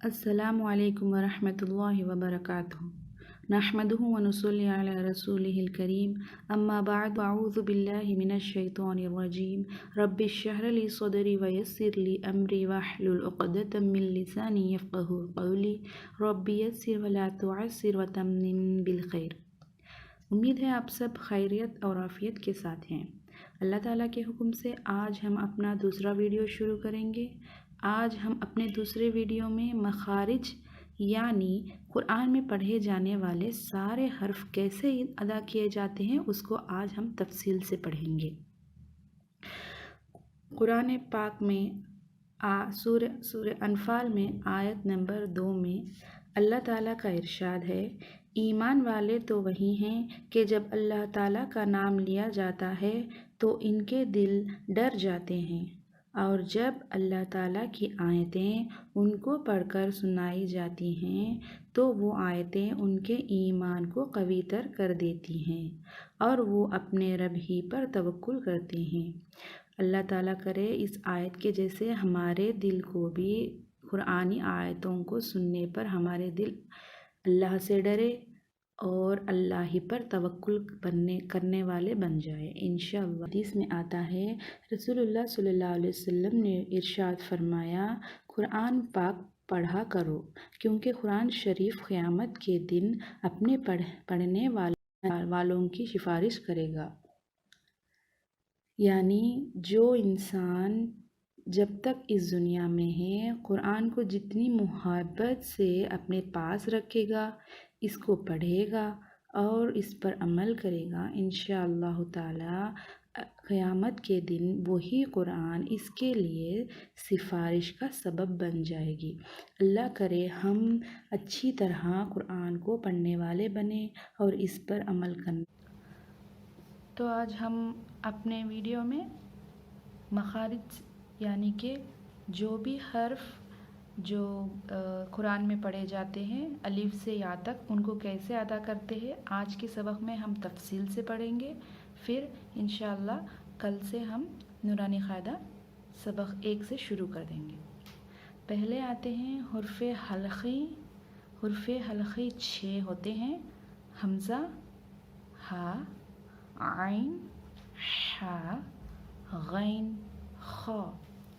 अस्सलामु अलैकुम वरहमतुल्लाहि वबरकातुहू। नहमदुहु व नुसल्ली अला रसूलिहिल करीम। अम्मा बाद, अऊज़ु बिल्लाहि मिनश शैतानिर रजीम। रब्बि इश्रह ली सदरी व यस्सिर ली अमरी वहलुल उक़दतम मिन लिसानी यफ़क़हू क़ौली। रब्बि यस्सिर व ला तुअस्सिर व तम्मिम बिल खैर। उम्मीद है आप सब खैरियत और आफ़ियत के साथ हैं। अल्लाह ताला के हुक्म से आज हम अपना दूसरा वीडियो शुरू करेंगे। आज हम अपने दूसरे वीडियो में मखारिज यानी कुरान में पढ़े जाने वाले सारे हर्फ कैसे अदा किए जाते हैं उसको आज हम तफसील से पढ़ेंगे। कुरान पाक में सूरह अनफाल में आयत नंबर 2 में अल्लाह ताला का इरशाद है, ईमान वाले तो वही हैं कि जब अल्लाह ताला का नाम लिया जाता है तो इनके दिल डर जाते हैं, और जब अल्लाह ताला की आयतें उनको पढ़कर सुनाई जाती हैं तो वो आयतें उनके ईमान को कवीतर कर देती हैं और वो अपने रब ही पर तवक्कुल करते हैं। अल्लाह ताला करे इस आयत के जैसे हमारे दिल को भी कुरानी आयतों को सुनने पर हमारे दिल अल्लाह से डरे और अल्लाह ही पर तवक्कुल करने वाले बन जाए इंशाअल्लाह। हदीस में आता है, रसूलुल्लाह सल्लल्लाहु अलैहि वसल्लम ने इरशाद फरमाया, कुरान पाक पढ़ा करो क्योंकि कुरान शरीफ क़यामत के दिन अपने पढ़ने वालों की सिफारिश करेगा। यानी जो इंसान जब तक इस दुनिया में है कुरान को जितनी मुहब्बत से अपने पास रखेगा, इसको पढ़ेगा और इस पर अमल करेगा, इंशाअल्लाह ताला क़यामत के दिन वही कुरान इसके लिए सिफारिश का सबब बन जाएगी। अल्लाह करे हम अच्छी तरह कुरान को पढ़ने वाले बने और इस पर अमल करने। तो आज हम अपने वीडियो में मखारिज यानी कि जो भी हर्फ जो कुरान में पढ़े जाते हैं अलिफ से या तक उनको कैसे अदा करते हैं आज के सबक में हम तफसील से पढ़ेंगे। फिर इंशाअल्लाह कल से हम नूरानी क़ायदा सबक 1 से शुरू कर देंगे। पहले आते हैं हुर्फ़े हल्क़ी। हुर्फ़े हल्क़ी 6 होते हैं, हमज़ा, हा, आइन, हा, गैन, खा।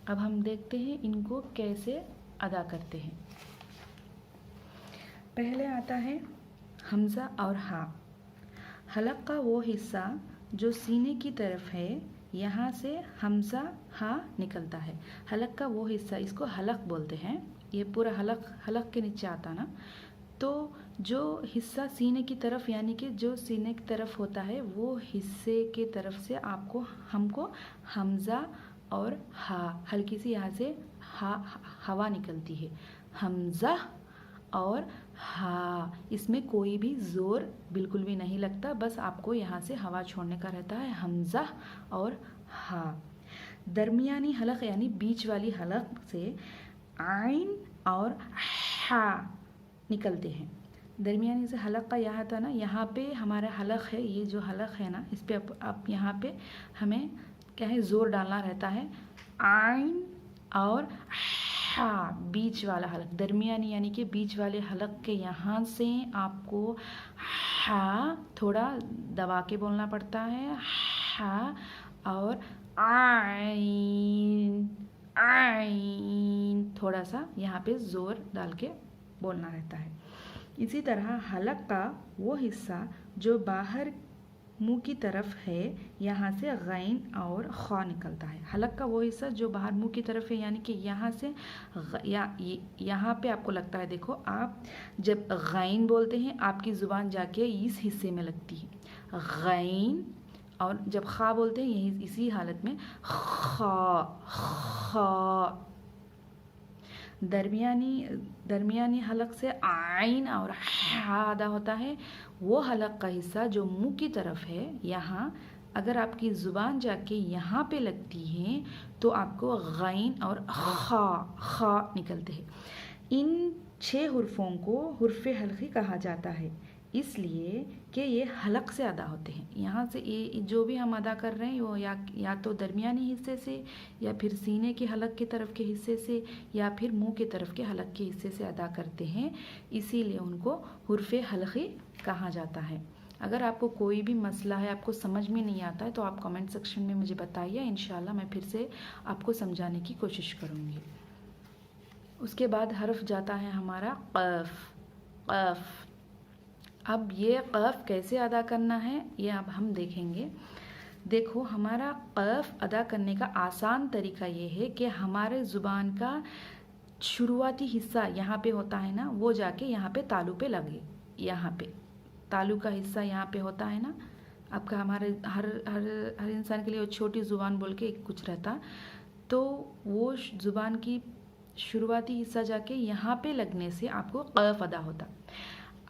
अब हम देखते हैं इनको कैसे अदा करते हैं। पहले आता है हमज़ा और हा। हलक का वो हिस्सा जो सीने की तरफ है, यहाँ से हमज़ा हा निकलता है। हलक का वो हिस्सा इसको हलक बोलते हैं। ये पूरा हलक के नीचे आता ना, तो जो हिस्सा सीने की तरफ यानी कि जो सीने की तरफ होता है वो हिस्से की तरफ से हमको हमज़ा और हा हल्की सी यहाँ से हवा निकलती है। हमज़ा और हा, इसमें कोई भी ज़ोर बिल्कुल भी नहीं लगता, बस आपको यहाँ से हवा छोड़ने का रहता है। हमज़ा और हा। दरमियानी हलक यानी बीच वाली हलक से आइन और हा निकलते हैं। दरमियानी से हलक का यहाँ था ना, यहाँ पे हमारा हलक है, ये जो हलक है ना इस पे आप यहाँ पे हमें क्या है ज़ोर डालना रहता है। आइन और हा बीच वाला हलक, दरमियानी यानी कि बीच वाले हलक के यहाँ से आपको हा थोड़ा दबा के बोलना पड़ता है, हा, और आइन आइन थोड़ा सा यहाँ पे ज़ोर डाल के बोलना रहता है। इसी तरह हलक का वो हिस्सा जो बाहर मुंह की तरफ है, यहाँ से गैन और खा निकलता है। हलक का वो हिस्सा जो बाहर मुंह की तरफ है यानी कि यहाँ से यहाँ पे आपको लगता है, देखो आप जब गैन बोलते हैं आपकी ज़ुबान जाके इस हिस्से में लगती है गैन, और जब खा बोलते हैं यही इसी हालत में खा खा। दरमियानी हलक से आइन और हा अदा होता है। वो हलक का हिस्सा जो मुंह की तरफ है, यहाँ अगर आपकी ज़ुबान जाके यहाँ पे लगती है तो आपको गैन और खा निकलते हैं। इन 6 हुर्फ़ों को हुर्फ़े हल्क़ी कहा जाता है। इसलिए कि ये हलक से अदा होते हैं। यहाँ से ये जो भी हम अदा कर रहे हैं वो या तो दरमियानी हिस्से से, या फिर सीने के हलक की तरफ के हिस्से से, या फिर मुंह की तरफ के हलक के हिस्से से अदा करते हैं, इसीलिए उनको हुर्फ़े हलक़ी कहा जाता है। अगर आपको कोई भी मसला है, आपको समझ में नहीं आता है, तो आप कमेंट सेक्शन में मुझे बताइए, इंशाल्लाह मैं फिर से आपको समझाने की कोशिश करूँगी। उसके बाद हर्फ जाता है हमारा क़ाफ़। क़ाफ़, अब ये क़ाफ़ कैसे अदा करना है ये अब हम देखेंगे। देखो, हमारा क़ाफ़ अदा करने का आसान तरीका ये है कि हमारे ज़ुबान का शुरुआती हिस्सा यहाँ पे होता है ना, वो जाके यहाँ पे तालू पे लगे। यहाँ पे तालू का हिस्सा यहाँ पे होता है ना आपका, हमारे हर हर हर इंसान के लिए वो छोटी ज़ुबान बोल के कुछ रहता, तो वो ज़ुबान की शुरुआती हिस्सा जाके यहाँ पे लगने से आपको क़ाफ़ अदा होता।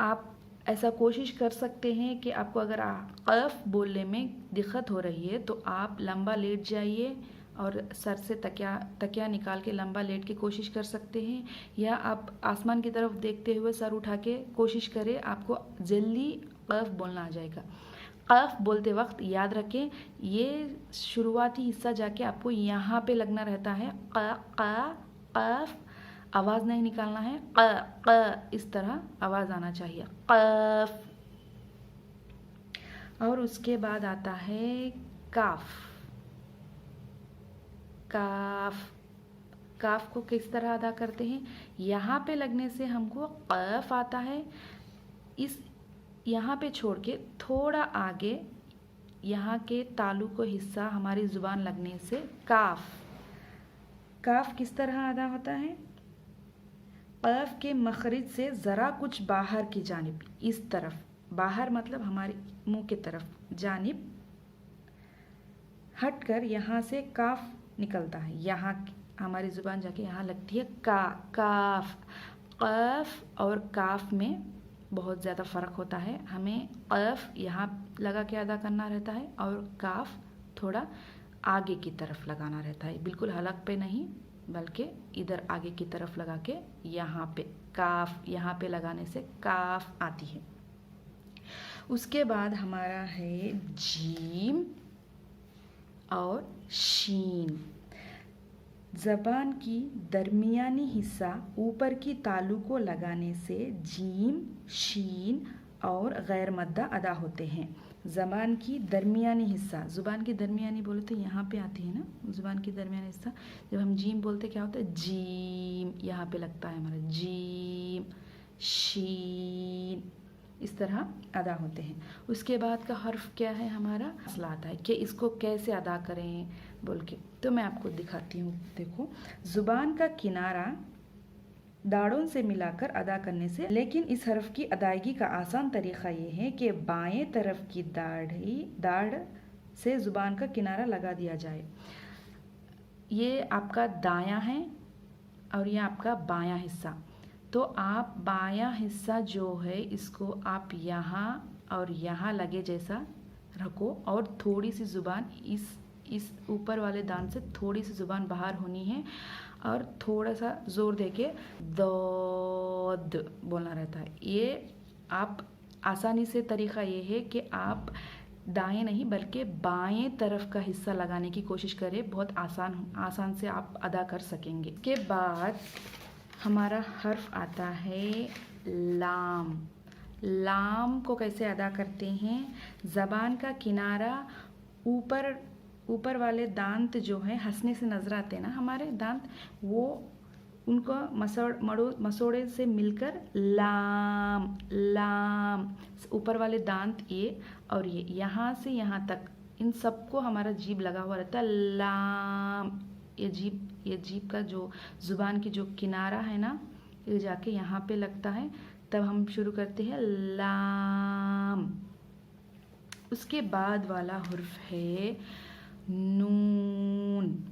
आप ऐसा कोशिश कर सकते हैं कि आपको अगर क़ाफ़ बोलने में दिक्कत हो रही है तो आप लंबा लेट जाइए और सर से तकिया निकाल के लंबा लेट के कोशिश कर सकते हैं, या आप आसमान की तरफ देखते हुए सर उठा के कोशिश करें, आपको जल्दी क़ाफ़ बोलना आ जाएगा। क़ाफ़ बोलते वक्त याद रखें, ये शुरुआती हिस्सा जाके आपको यहाँ पे लगना रहता है। क़ाफ़, आवाज़ नहीं निकालना है, क़ इस तरह आवाज़ आना चाहिए, क़ाफ़। और उसके बाद आता है काफ। काफ, काफ को किस तरह अदा करते हैं? यहाँ पे लगने से हमको क़ाफ़ आता है, इस यहाँ पे छोड़ के थोड़ा आगे यहाँ के तालु को हिस्सा हमारी ज़ुबान लगने से काफ। काफ किस तरह अदा होता है? क़ाफ़ के मखरिज से ज़रा कुछ बाहर की जानिब, इस तरफ, बाहर मतलब हमारे मुंह की तरफ जानिब हटकर यहाँ से काफ निकलता है। यहाँ हमारी ज़ुबान जाके यहाँ लगती है काफ। क़ाफ़ और काफ में बहुत ज़्यादा फ़र्क होता है। हमें क़ाफ़ यहाँ लगा के अदा करना रहता है और काफ थोड़ा आगे की तरफ लगाना रहता है, बिल्कुल हलक पे नहीं बल्कि इधर आगे की तरफ लगा के यहाँ पे काफ, यहाँ पे लगाने से काफ आती है। उसके बाद हमारा है जीम और शीन। ज़बान की दरमियानी हिस्सा ऊपर की तालु को लगाने से जीम, शीन और गैर मद्दा अदा होते हैं। ज़बान की दरमियानी हिस्सा, ज़ुबान की दरमियानी बोले तो यहाँ पे आती है ना, ज़ुबान की दरमियानी हिस्सा। जब हम जीम बोलते क्या होता है? जीम, यहाँ पे लगता है हमारा जीम, शीन, इस तरह अदा होते हैं। उसके बाद का हर्फ क्या है हमारा? मसला आता है कि इसको कैसे अदा करें बोल के, तो मैं आपको दिखाती हूँ। देखो, ज़ुबान का किनारा दाढ़ों से मिलाकर अदा करने से, लेकिन इस हर्फ की अदायगी का आसान तरीक़ा ये है कि बाएं तरफ की दाढ़ से ज़ुबान का किनारा लगा दिया जाए। ये आपका दायां है और ये आपका बायां हिस्सा, तो आप बायां हिस्सा जो है इसको आप यहाँ और यहाँ लगे जैसा रखो, और थोड़ी सी ज़ुबान इस ऊपर वाले दांत से थोड़ी सी ज़ुबान बाहर होनी है और थोड़ा सा ज़ोर देके दौद बोलना रहता है। ये आप आसानी से तरीक़ा ये है कि आप दाएं नहीं बल्कि बाएं तरफ का हिस्सा लगाने की कोशिश करें, बहुत आसान से आप अदा कर सकेंगे। के बाद हमारा हर्फ आता है लाम। लाम को कैसे अदा करते हैं? ज़बान का किनारा ऊपर वाले दांत जो है हंसने से नज़र आते हैं ना हमारे दांत, वो उनको मसोड़े से मिलकर लाम, लाम, ऊपर वाले दांत ये और ये यहाँ से यहाँ तक, इन सबको हमारा जीभ लगा हुआ रहता है, लाम। ये जीभ का जो ज़ुबान की जो किनारा है ना, ये जाके यहाँ पे लगता है, तब हम शुरू करते हैं लाम। उसके बाद वाला हुर्फ है नून।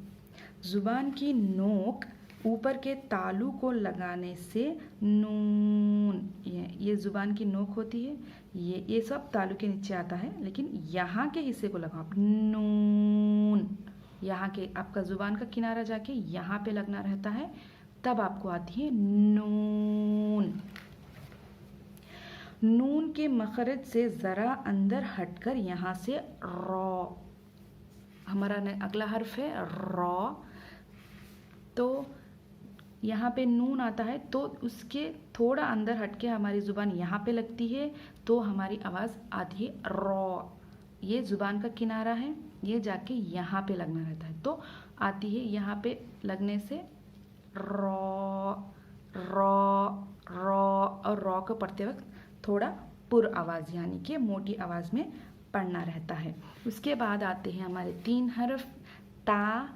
ज़ुबान की नोक ऊपर के तालु को लगाने से नून, ये ज़ुबान की नोक होती है, ये सब तालु के नीचे आता है, लेकिन यहाँ के हिस्से को लगाओ आप, नून। यहाँ के आपका ज़ुबान का किनारा जाके यहाँ पे लगना रहता है, तब आपको आती है नून। नून के मखरज से ज़रा अंदर हटकर यहाँ से रॉ, हमारा अगला हर्फ है रॉ। तो यहाँ पे नून आता है तो उसके थोड़ा अंदर हटके हमारी ज़ुबान यहाँ पे लगती है तो हमारी आवाज़ आती है रॉ। ये ज़ुबान का किनारा है, ये जाके यहाँ पे लगना रहता है तो आती है यहाँ पे लगने से रॉ रॉ रॉ। और रॉ को पढ़ते वक्त थोड़ा पुर आवाज़ यानी कि मोटी आवाज़ में पढ़ना रहता है। उसके बाद आते हैं हमारे 3 हर्फ ता,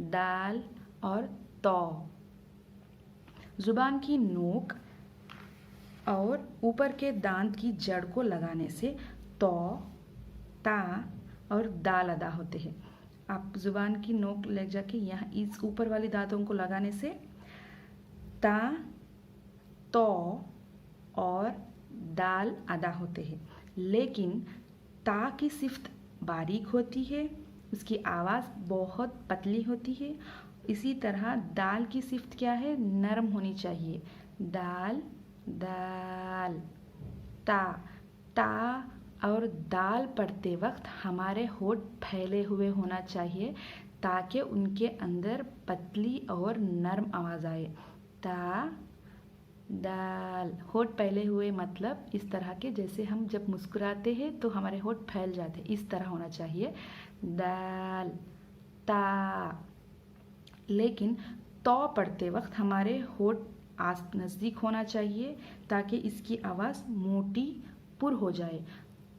दाल और तौ। ज़ुबान की नोक और ऊपर के दांत की जड़ को लगाने से तौ, ता और दाल अदा होते हैं। आप ज़ुबान की नोक ले जाके यहाँ इस ऊपर वाले दांतों को लगाने से ता, तौ और दाल अदा होते हैं। लेकिन ता की सिफ्त बारीक होती है, उसकी आवाज़ बहुत पतली होती है। इसी तरह दाल की सिफ्त क्या है, नरम होनी चाहिए। दाल दाल ता ता और दाल पढ़ते वक्त हमारे होठ फैले हुए होना चाहिए ताकि उनके अंदर पतली और नरम आवाज़ आए। ता दाल, होठ फैले हुए मतलब इस तरह के जैसे हम जब मुस्कुराते हैं तो हमारे होठ फैल जाते हैं, इस तरह होना चाहिए। दाल ता। लेकिन तौ पढ़ते वक्त हमारे होठ आस नज़दीक होना चाहिए ताकि इसकी आवाज़ मोटी पुर हो जाए।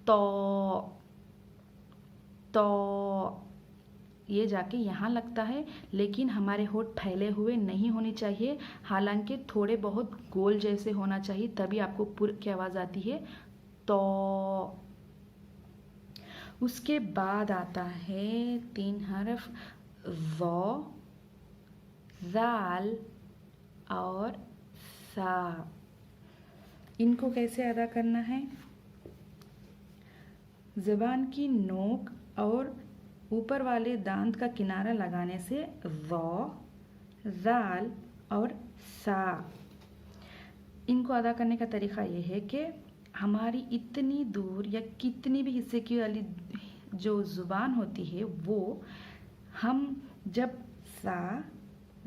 तौ तौ ये जाके यहाँ लगता है लेकिन हमारे होठ फैले हुए नहीं होने चाहिए, हालांकि थोड़े बहुत गोल जैसे होना चाहिए, तभी आपको पुर की आवाज़ आती है तौ। उसके बाद आता है 3 हर्फ ज़ौ, ज़ाल और सा। इनको कैसे अदा करना है, ज़बान की नोक और ऊपर वाले दांत का किनारा लगाने से ज़ौ, ज़ाल और सा। इनको अदा करने का तरीक़ा ये है कि हमारी इतनी दूर या कितनी भी हिस्से की वाली जो ज़ुबान होती है वो हम जब सा,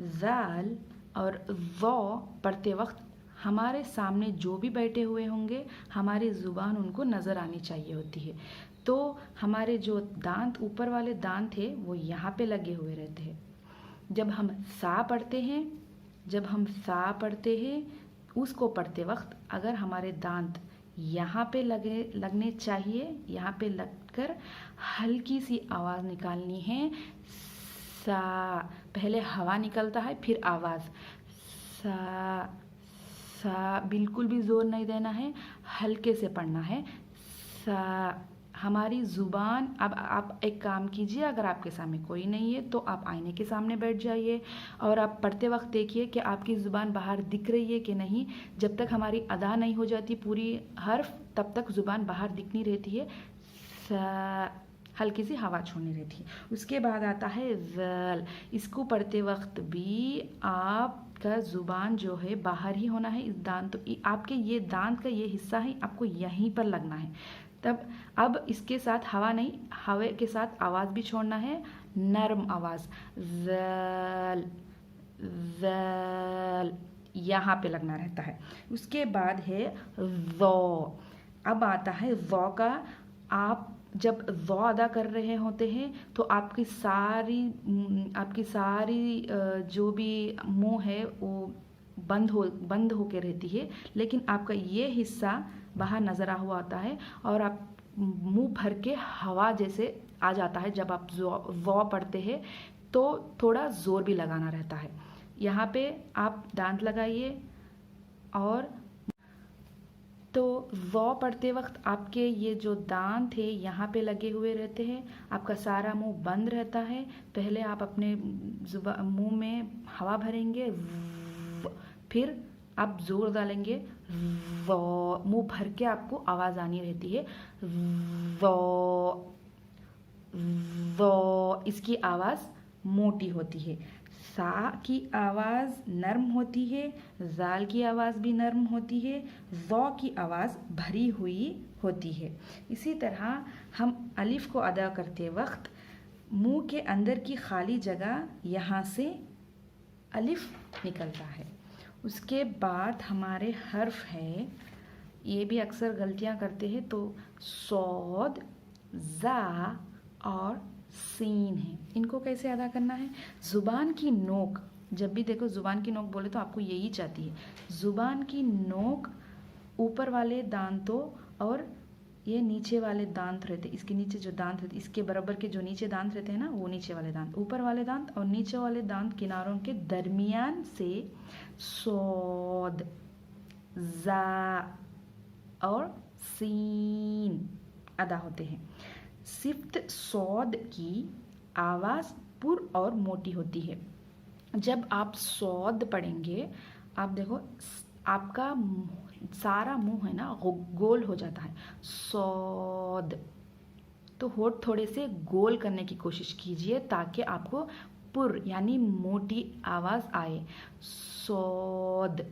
ज़ाल और ज़ौ पढ़ते वक्त हमारे सामने जो भी बैठे हुए होंगे हमारी ज़ुबान उनको नज़र आनी चाहिए होती है। तो हमारे जो दांत ऊपर वाले दांत है वो यहाँ पे लगे हुए रहते हैं। जब हम सा पढ़ते हैं उसको पढ़ते वक्त अगर हमारे दांत यहाँ पे लगने चाहिए, यहाँ पे लगकर हल्की सी आवाज़ निकालनी है। सा, पहले हवा निकलता है फिर आवाज़ सा सा, बिल्कुल भी ज़ोर नहीं देना है, हल्के से पढ़ना है सा। हमारी ज़ुबान, अब आप एक काम कीजिए, अगर आपके सामने कोई नहीं है तो आप आईने के सामने बैठ जाइए और आप पढ़ते वक्त देखिए कि आपकी ज़ुबान बाहर दिख रही है कि नहीं। जब तक हमारी अदा नहीं हो जाती पूरी हर्फ तब तक ज़ुबान बाहर दिखनी रहती है, सा हल्की सी हवा छोड़नी रहती है। उसके बाद आता है ज़ल। इसको पढ़ते वक्त भी आपका ज़ुबान जो है बाहर ही होना है। इस दांत आपके ये दांत का ये हिस्सा है, आपको यहीं पर लगना है। तब अब इसके साथ हवा नहीं, हवा के साथ आवाज़ भी छोड़ना है, नरम आवाज़ ज़ल ज़ल, यहाँ पे लगना रहता है। उसके बाद है ज़ौ। अब आता है ज़ौ का। आप जब ज़ौ अदा कर रहे होते हैं तो आपकी सारी जो भी मुंह है वो बंद होके रहती है, लेकिन आपका ये हिस्सा बाहर नज़र हुआ आता है और आप मुंह भर के हवा जैसे आ जाता है। जब आप ज़ौ पढ़ते हैं तो थोड़ा ज़ोर भी लगाना रहता है। यहाँ पे आप दांत लगाइए और तो ज़ौ पढ़ते वक्त आपके ये जो दांत है यहाँ पे लगे हुए रहते हैं, आपका सारा मुंह बंद रहता है। पहले आप अपने मुंह में हवा भरेंगे, फिर आप ज़ोर डालेंगे, मुंह भर के आपको आवाज़ आनी रहती है ज़ौ। इसकी आवाज़ मोटी होती है। सा की आवाज़ नर्म होती है, ज़ाल की आवाज़ भी नर्म होती है, ज़ौ की आवाज़ भरी हुई होती है। इसी तरह हम अलिफ को अदा करते वक्त मुंह के अंदर की खाली जगह यहाँ से अलिफ निकलता है। उसके बाद हमारे हर्फ है, ये भी अक्सर गलतियाँ करते हैं, तो सौद, ज़ा और सीन है। इनको कैसे अदा करना है? ज़ुबान की नोक, जब भी देखो ज़ुबान की नोक बोले तो आपको यही चाहती है। ज़ुबान की नोक ऊपर वाले दांतों और ये नीचे वाले दांत रहते, इसके नीचे जो दांत रहते, इसके बराबर के जो नीचे दांत रहते हैं ना, वो नीचे वाले दांत, ऊपर वाले दांत और नीचे वाले दांत किनारों के दरमियान से सौद, ज़ा और सीन अदा होते हैं। सिफ्त सौद की आवाज़ पुर और मोटी होती है। जब आप सौद पढ़ेंगे, आप देखो आपका सारा मुंह है ना गोल हो जाता है, सौद। तो होठ थोड़े से गोल करने की कोशिश कीजिए ताकि आपको पुर यानी मोटी आवाज़ आए। सौद,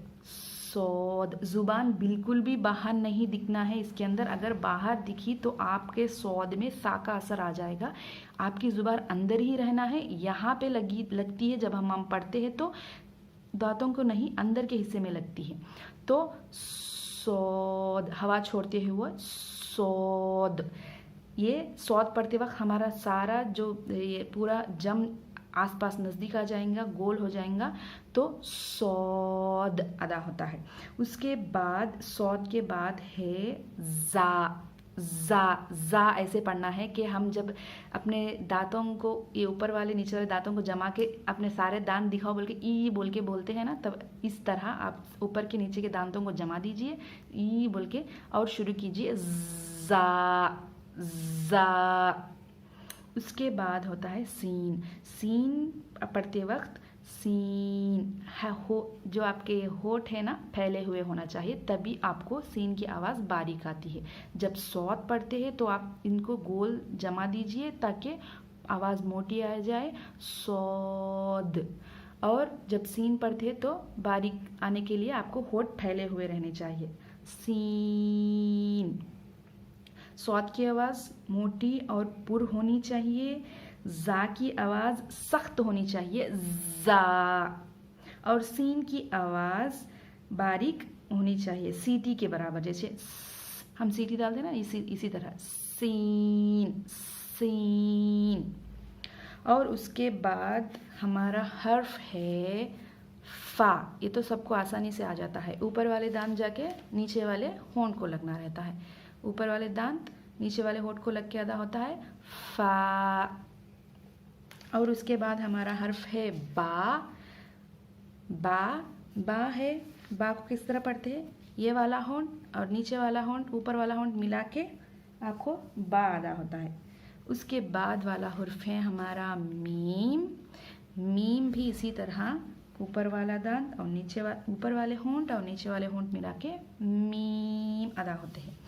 सौद। ज़ुबान बिल्कुल भी बाहर नहीं दिखना है इसके अंदर। अगर बाहर दिखी तो आपके सौद में सा का असर आ जाएगा। आपकी ज़ुबान अंदर ही रहना है। यहाँ पे लगती है जब हम पढ़ते हैं तो दांतों को नहीं, अंदर के हिस्से में लगती है। तो सौद, हवा छोड़ते हुए सौद। ये सौद पढ़ते वक्त हमारा सारा जो ये पूरा जम आसपास नज़दीक आ जाएगा, गोल हो जाएगा, तो सौद अदा होता है। उसके बाद सौद के बाद है ज़ा। ज़ा ऐसे पढ़ना है कि हम जब अपने दांतों को, ये ऊपर वाले नीचे वाले दांतों को जमा के अपने सारे दांत दिखाओ बोल के ई बोल के बोलते हैं ना, तब इस तरह आप ऊपर के नीचे के दांतों को जमा दीजिए ई बोल के और शुरू कीजिए ज़ा, ज़ा। उसके बाद होता है सीन। सीन पढ़ते वक्त सीन है हो, जो आपके होठ है ना फैले हुए होना चाहिए, तभी आपको सीन की आवाज़ बारीक आती है। जब सौद पढ़ते हैं तो आप इनको गोल जमा दीजिए ताकि आवाज़ मोटी आ जाए, सौद। और जब सीन पढ़ते हैं तो बारीक आने के लिए आपको होठ फैले हुए रहने चाहिए, सीन। सौद की आवाज़ मोटी और पुर होनी चाहिए। ज़ा की आवाज़ सख्त होनी चाहिए, ज़ा। और सीन की आवाज़ बारीक होनी चाहिए, सीटी के बराबर, जैसे हम सीटी डालते हैं ना, इसी तरह सीन, सीन। और उसके बाद हमारा हर्फ है फ़ा। ये तो सबको आसानी से आ जाता है। ऊपर वाले दांत जाके नीचे वाले होंठ को लगना रहता है, ऊपर वाले दांत नीचे वाले होंठ को लग के अदा होता है फ़ा। और उसके बाद हमारा हर्फ है बा। बा है, बा को किस तरह पढ़ते हैं? ये वाला होंठ और नीचे वाला होंठ, ऊपर वाला होंठ मिला के आपको बा अदा होता है। उसके बाद वाला हर्फ है हमारा मीम। मीम भी इसी तरह ऊपर वाला दांत और ऊपर वाले होंठ और नीचे वाले होंठ मिला के मीम अदा होते हैं।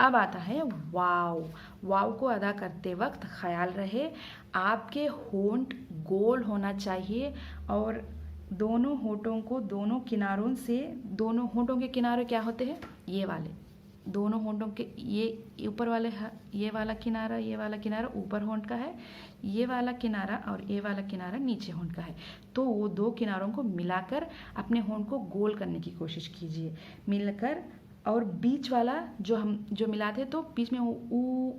अब आता है वाव। वाव को अदा करते वक्त ख्याल रहे आपके होंठ गोल होना चाहिए और दोनों होंठों को दोनों किनारों से, दोनों होंठों के किनारे क्या होते हैं? ये वाले दोनों होंठों के, ये ऊपर वाले, ये वाला किनारा ऊपर होंठ का है, ये वाला किनारा और ये वाला किनारा नीचे होंठ का है। तो वो दो किनारों को मिलाकर अपने होंठ को गोल करने की कोशिश कीजिए, मिलकर। और बीच वाला जो मिलाते हैं तो बीच में ऊ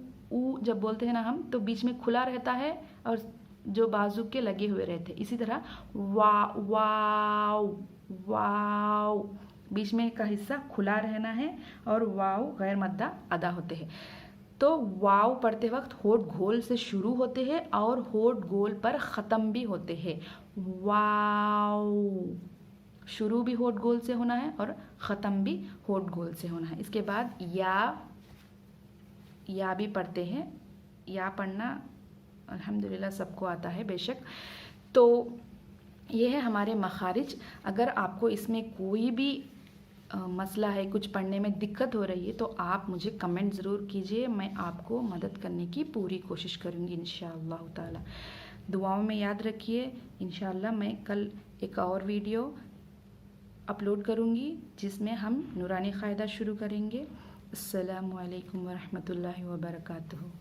जब बोलते हैं ना हम, तो बीच में खुला रहता है और जो बाजू के लगे हुए रहते हैं। इसी तरह वाव, वाव, बीच में का हिस्सा खुला रहना है और वाव गैर मद्दा अदा होते हैं। तो वाव पढ़ते वक्त होठ गोल से शुरू होते हैं और होठ गोल पर ख़त्म भी होते हैं। वाव, शुरू भी होठ गोल से होना है और ख़त्म भी होठ गोल से होना है। इसके बाद या भी पढ़ते हैं। या पढ़ना अल्हम्दुलिल्लाह सबको आता है बेशक। तो ये है हमारे मखारिज। अगर आपको इसमें कोई भी मसला है, कुछ पढ़ने में दिक्कत हो रही है, तो आप मुझे कमेंट ज़रूर कीजिए, मैं आपको मदद करने की पूरी कोशिश करूँगी इंशाअल्लाह ताला। दुआओं में याद रखिए। इंशाअल्लाह मैं कल एक और वीडियो अपलोड करूँगी जिसमें हम नूरानी क़ायदा शुरू करेंगे। अस्सलामु अलैकुम वरहमतुल्लाहि वबरकातुहू।